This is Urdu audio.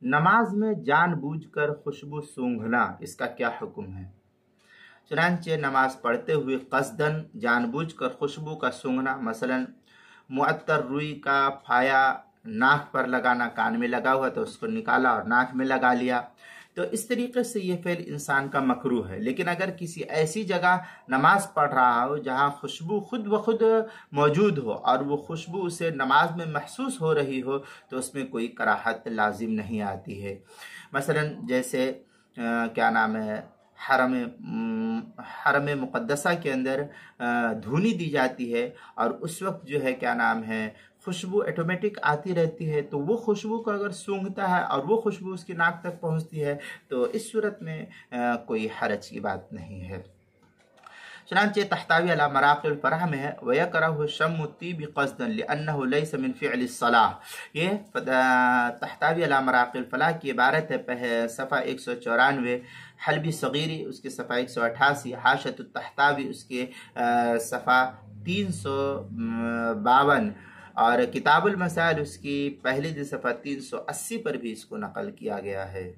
نماز میں جان بوجھ کر خوشبو سونگھنا اس کا کیا حکم ہے؟ چنانچہ نماز پڑھتے ہوئے قصداً جان بوجھ کر خوشبو کا سونگھنا، مثلا معطر روئی کا پھایا ناک پر لگانا، کان میں لگا ہوا تو اس کو نکالا اور ناک میں لگا لیا، تو اس طریقے سے یہ فعل انسان کا مکروہ ہے۔ لیکن اگر کسی ایسی جگہ نماز پڑھ رہا ہو جہاں خوشبو خود بخود موجود ہو اور وہ خوشبو اسے نماز میں محسوس ہو رہی ہو تو اس میں کوئی کراہت لازم نہیں آتی ہے۔ مثلا جیسے کیا نام ہے، حرم مقدسہ کے اندر دھونی دی جاتی ہے اور اس وقت جو ہے کیا نام ہے خوشبو ایٹومیٹک آتی رہتی ہے، تو وہ خوشبو کو اگر سونگھتا ہے اور وہ خوشبو اس کی ناک تک پہنچتی ہے تو اس صورت میں کوئی حرج کی بات نہیں ہے۔ چنانچہ تحتاوی علی مراقی الفلاح میں ہے وَيَكْرَهُ شَمُّ الطِّيبِ قَصْدًا لِأَنَّهُ لَيْسَ مِنْ فِعْلِ الصَّلَاةِ، یہ تحتاوی علی مراقی الفلاح کی عبارت ہے، صفحہ 194، حلبی صغیری اس کے صفحہ 188، حاشیۃ التحتاوی اس کے صفحہ 352 اور کتاب المسائل اس کی پہلی صفحہ 380 پر بھی اس کو نقل کیا گیا ہے۔